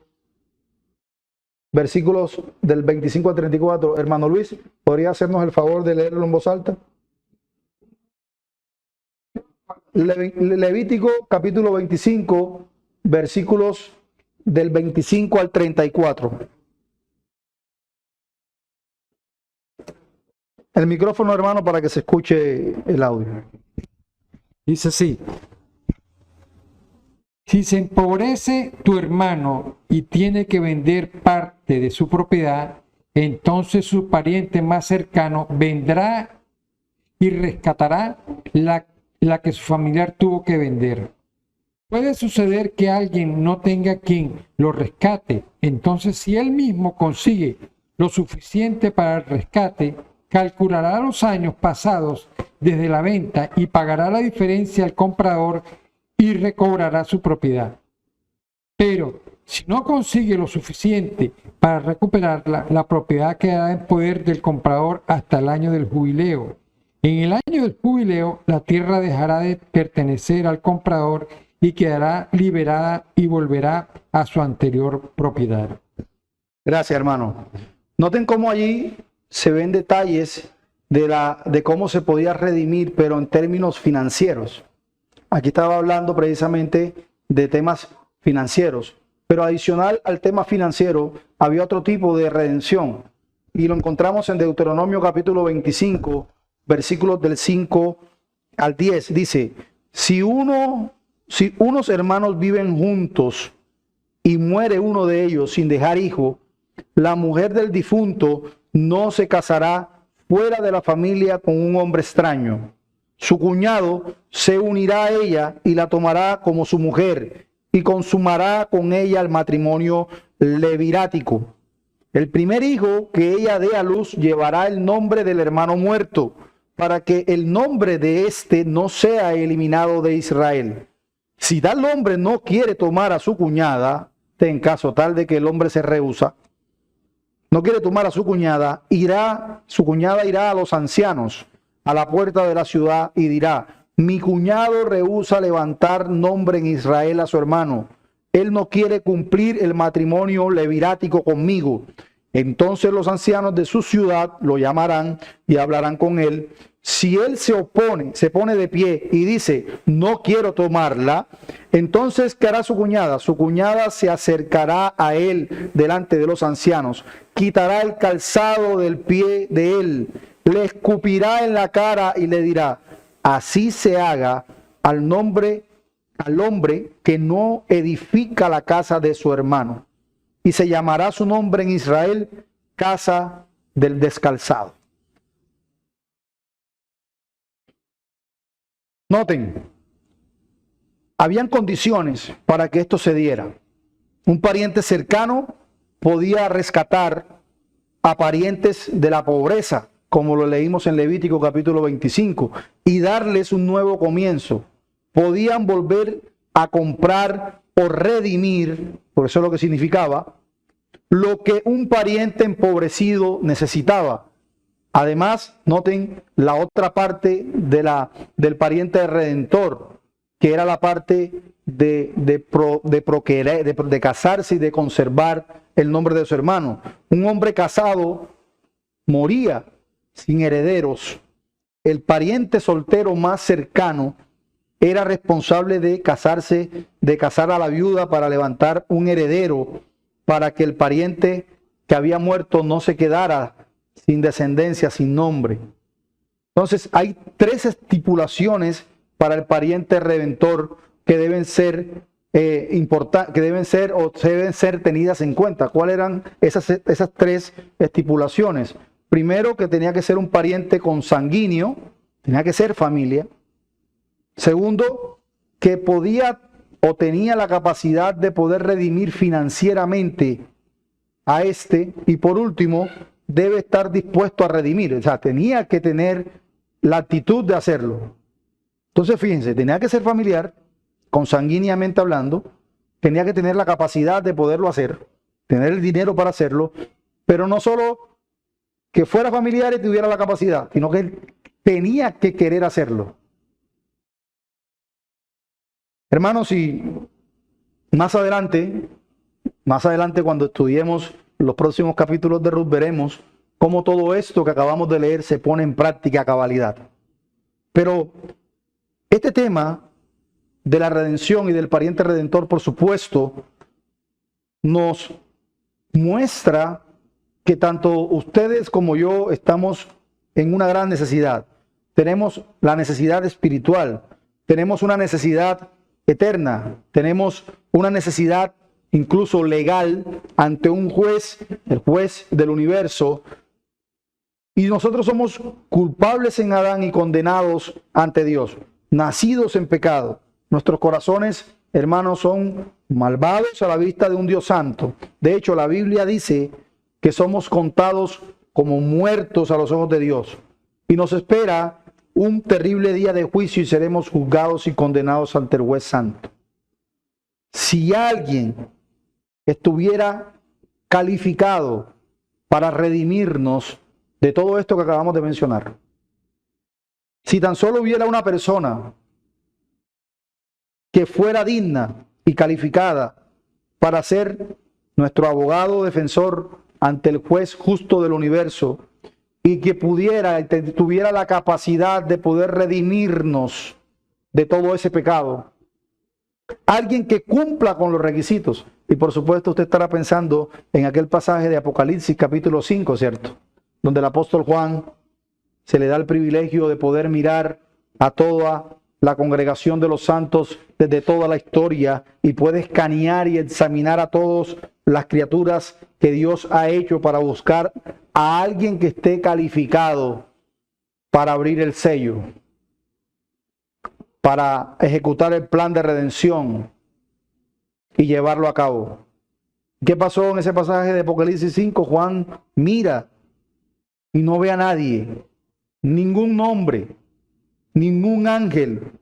versículos del 25 al 34. Hermano Luis, ¿podría hacernos el favor de leerlo en voz alta? Levítico capítulo 25, versículos del 25 al 34. El micrófono, hermano, para que se escuche el audio. Dice así: si se empobrece tu hermano y tiene que vender parte de su propiedad, entonces su pariente más cercano vendrá y rescatará la la que su familiar tuvo que vender. Puede suceder que alguien no tenga quien lo rescate. Entonces, si él mismo consigue lo suficiente para el rescate, calculará los años pasados desde la venta y pagará la diferencia al comprador y recobrará su propiedad. Pero si no consigue lo suficiente para recuperarla, la propiedad quedará en poder del comprador hasta el año del jubileo. En el año del jubileo, la tierra dejará de pertenecer al comprador y quedará liberada y volverá a su anterior propiedad. Gracias, hermano. Noten cómo allí se ven detalles de cómo se podía redimir, pero en términos financieros. Aquí estaba hablando precisamente de temas financieros, pero adicional al tema financiero había otro tipo de redención y lo encontramos en Deuteronomio capítulo 25, versículos del 5 al 10. Dice, si unos hermanos viven juntos y muere uno de ellos sin dejar hijo, la mujer del difunto no se casará fuera de la familia con un hombre extraño. Su cuñado se unirá a ella y la tomará como su mujer y consumará con ella el matrimonio levirático. El primer hijo que ella dé a luz llevará el nombre del hermano muerto, para que el nombre de éste no sea eliminado de Israel. Si tal hombre no quiere tomar a su cuñada, en caso tal de que el hombre se rehúsa, no quiere tomar a su cuñada irá a los ancianos a la puerta de la ciudad y dirá, mi cuñado rehúsa levantar nombre en Israel a su hermano. Él no quiere cumplir el matrimonio levirático conmigo. Entonces los ancianos de su ciudad lo llamarán y hablarán con él. Si él se pone de pie y dice, no quiero tomarla, entonces, ¿qué hará su cuñada? Su cuñada se acercará a él delante de los ancianos, quitará el calzado del pie de él, le escupirá en la cara y le dirá, así se haga al hombre que no edifica la casa de su hermano. Y se llamará su nombre en Israel, casa del descalzado. Noten, habían condiciones para que esto se diera. Un pariente cercano podía rescatar a parientes de la pobreza, como lo leímos en Levítico capítulo 25, y darles un nuevo comienzo. Podían volver a comprar o redimir, por eso es lo que significaba, lo que un pariente empobrecido necesitaba. Además, noten la otra parte del pariente redentor, que era la parte de casarse y de conservar el nombre de su hermano. Un hombre casado moría sin herederos. El pariente soltero más cercano era responsable de casar a la viuda para levantar un heredero, para que el pariente que había muerto no se quedara sin descendencia, sin nombre. Entonces hay 3 estipulaciones para el pariente redentor que deben ser deben ser tenidas en cuenta. ¿Cuáles eran esas 3 estipulaciones? Primero, que tenía que ser un pariente consanguíneo, tenía que ser familia. Segundo, que podía o tenía la capacidad de poder redimir financieramente a este. Y por último, debe estar dispuesto a redimir. O sea, tenía que tener la actitud de hacerlo. Entonces, fíjense, tenía que ser familiar, consanguíneamente hablando, tenía que tener la capacidad de poderlo hacer, tener el dinero para hacerlo, pero no solo que fuera familiar y tuviera la capacidad, sino que él tenía que querer hacerlo. Hermanos, y más adelante cuando estudiemos los próximos capítulos de Ruth, veremos cómo todo esto que acabamos de leer se pone en práctica a cabalidad. Pero este tema de la redención y del pariente redentor, por supuesto, nos muestra que tanto ustedes como yo estamos en una gran necesidad. Tenemos la necesidad espiritual, tenemos una necesidad eterna, tenemos una necesidad incluso legal ante un juez, el juez del universo, y nosotros somos culpables en Adán y condenados ante Dios. nacidos en pecado. Nuestros corazones, hermanos, son malvados a la vista de un Dios santo. De hecho, la Biblia dice que somos contados como muertos a los ojos de Dios. Y nos espera un terrible día de juicio y seremos juzgados y condenados ante el juez santo. Si alguien estuviera calificado para redimirnos de todo esto que acabamos de mencionar, si tan solo hubiera una persona que fuera digna y calificada para ser nuestro abogado defensor ante el juez justo del universo y que tuviera la capacidad de poder redimirnos de todo ese pecado, alguien que cumpla con los requisitos. Y por supuesto usted estará pensando en aquel pasaje de Apocalipsis capítulo 5, ¿cierto? Donde el apóstol Juan se le da el privilegio de poder mirar a toda la congregación de los santos desde toda la historia y puede escanear y examinar a todas las criaturas que Dios ha hecho para buscar a alguien que esté calificado para abrir el sello, para ejecutar el plan de redención y llevarlo a cabo. ¿Qué pasó en ese pasaje de Apocalipsis 5? Juan mira y no ve a nadie, ningún nombre, ningún ángel,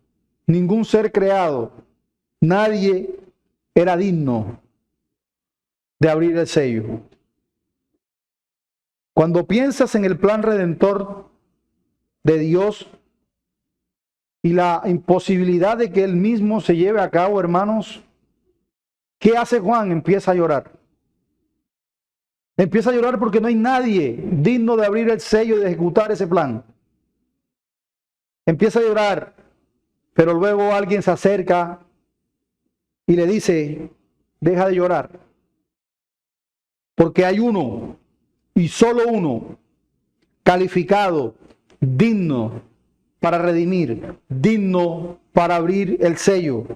ningún ser creado. Nadie era digno de abrir el sello. Cuando piensas en el plan redentor de Dios y la imposibilidad de que Él mismo se lleve a cabo, hermanos, ¿qué hace Juan? Empieza a llorar. Empieza a llorar porque no hay nadie digno de abrir el sello y de ejecutar ese plan. Empieza a llorar, pero luego alguien se acerca y le dice, deja de llorar, porque hay uno, y solo uno, calificado, digno para redimir, digno para abrir el sello.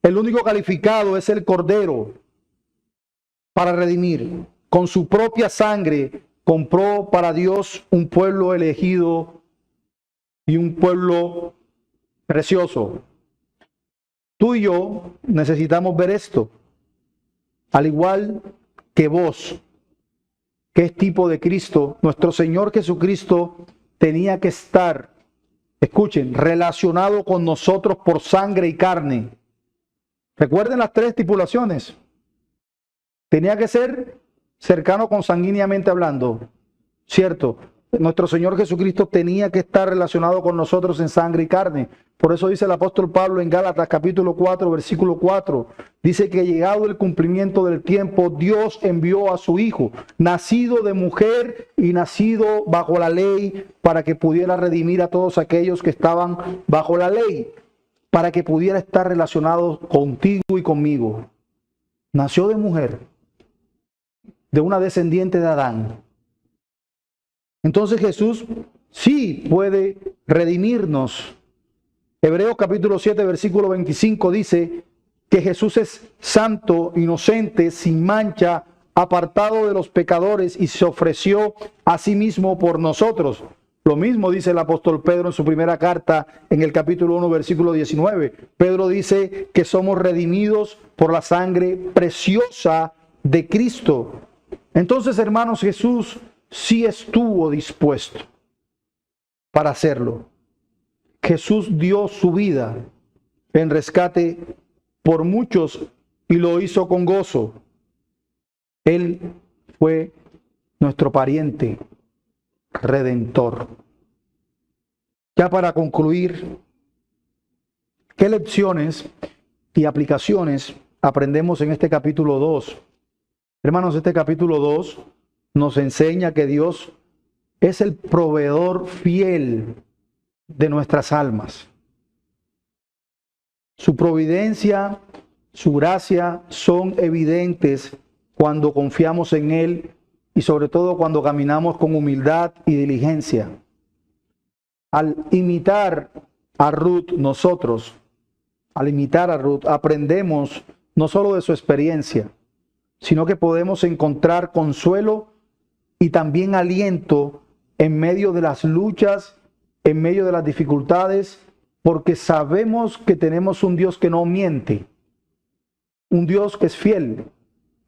El único calificado es el Cordero para redimir. Con su propia sangre compró para Dios un pueblo elegido y un pueblo precioso. Tú y yo necesitamos ver esto, al igual que vos, que es tipo de Cristo. Nuestro Señor Jesucristo tenía que estar, escuchen, relacionado con nosotros por sangre y carne. Recuerden las tres estipulaciones. Tenía que ser cercano consanguíneamente hablando, ¿cierto? Nuestro Señor Jesucristo tenía que estar relacionado con nosotros en sangre y carne. Por eso dice el apóstol Pablo en Gálatas capítulo 4, versículo 4. Dice que llegado el cumplimiento del tiempo, Dios envió a su Hijo, nacido de mujer y nacido bajo la ley, para que pudiera redimir a todos aquellos que estaban bajo la ley, para que pudiera estar relacionado contigo y conmigo. Nació de mujer, de una descendiente de Adán. Entonces Jesús sí puede redimirnos. Hebreos capítulo 7, versículo 25 dice que Jesús es santo, inocente, sin mancha, apartado de los pecadores y se ofreció a sí mismo por nosotros. Lo mismo dice el apóstol Pedro en su primera carta en el capítulo 1, versículo 19. Pedro dice que somos redimidos por la sangre preciosa de Cristo. Entonces, hermanos, Jesús sí estuvo dispuesto para hacerlo. Jesús dio su vida en rescate por muchos y lo hizo con gozo. Él fue nuestro pariente redentor. Ya para concluir, ¿qué lecciones y aplicaciones aprendemos en este capítulo 2? Hermanos, este capítulo 2 nos enseña que Dios es el proveedor fiel de nuestras almas. Su providencia, su gracia son evidentes cuando confiamos en Él y sobre todo cuando caminamos con humildad y diligencia. Al imitar a Ruth, aprendemos no solo de su experiencia, sino que podemos encontrar consuelo y también aliento en medio de las luchas, en medio de las dificultades porque sabemos que tenemos un Dios que no miente, un Dios que es fiel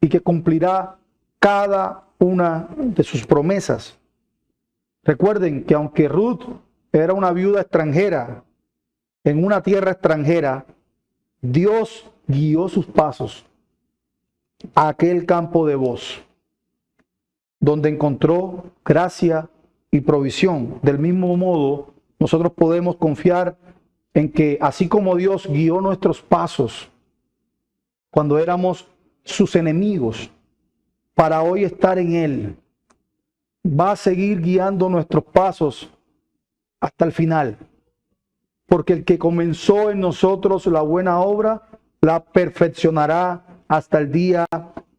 y que cumplirá cada una de sus promesas. Recuerden que aunque Ruth era una viuda extranjera, en una tierra extranjera, Dios guió sus pasos a aquel campo de voz, donde encontró gracia y provisión. Del mismo modo, nosotros podemos confiar en que así como Dios guió nuestros pasos cuando éramos sus enemigos, para hoy estar en Él, va a seguir guiando nuestros pasos hasta el final. Porque el que comenzó en nosotros la buena obra, la perfeccionará hasta el día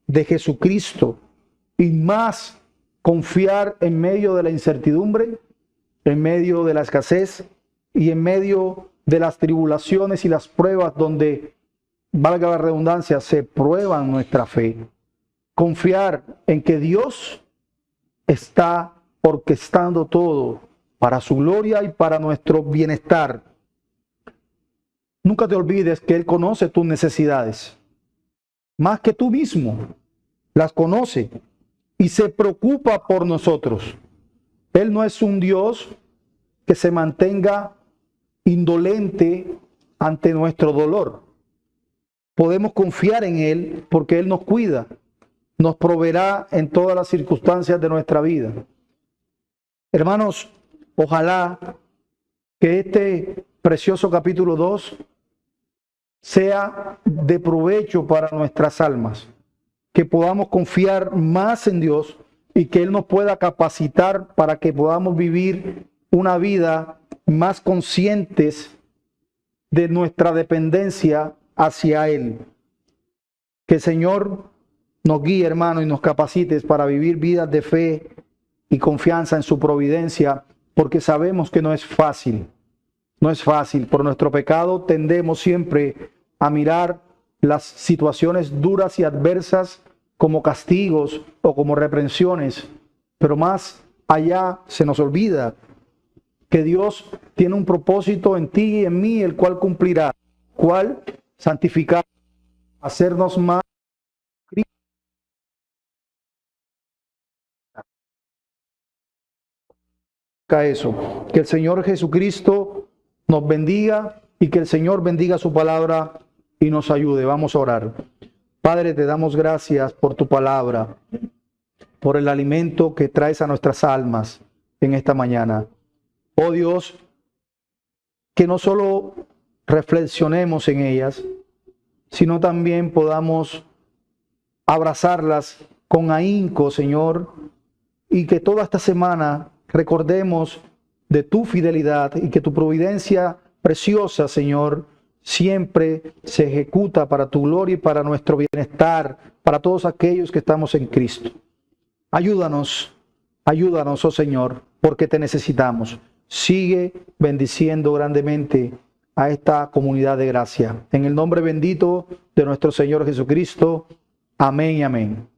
de Jesucristo. Y más confiar en medio de la incertidumbre, en medio de la escasez y en medio de las tribulaciones y las pruebas donde, valga la redundancia, se prueban nuestra fe. Confiar en que Dios está orquestando todo para su gloria y para nuestro bienestar. Nunca te olvides que Él conoce tus necesidades, más que tú mismo, las conoce y se preocupa por nosotros. Él no es un Dios que se mantenga indolente ante nuestro dolor. Podemos confiar en Él porque Él nos cuida, nos proveerá en todas las circunstancias de nuestra vida. Hermanos, ojalá que este precioso capítulo 2 sea de provecho para nuestras almas, que podamos confiar más en Dios y que Él nos pueda capacitar para que podamos vivir una vida más conscientes de nuestra dependencia hacia Él. Que el Señor nos guíe, hermano, y nos capacite para vivir vidas de fe y confianza en su providencia, porque sabemos que no es fácil. No es fácil. Por nuestro pecado tendemos siempre a mirar las situaciones duras y adversas como castigos o como reprensiones, pero más allá se nos olvida que Dios tiene un propósito en ti y en mí, el cual cumplirá, cual santificar, hacernos más eso. Que el Señor Jesucristo nos bendiga y que el Señor bendiga su palabra y nos ayude. Vamos a orar. Padre, te damos gracias por tu palabra, por el alimento que traes a nuestras almas en esta mañana. Oh Dios, que no solo reflexionemos en ellas, sino también podamos abrazarlas con ahínco, Señor, y que toda esta semana recordemos de tu fidelidad y que tu providencia preciosa, Señor, siempre se ejecuta para tu gloria y para nuestro bienestar, para todos aquellos que estamos en Cristo. Ayúdanos, oh Señor, porque te necesitamos. Sigue bendiciendo grandemente a esta comunidad de gracia. En el nombre bendito de nuestro Señor Jesucristo. Amén y amén.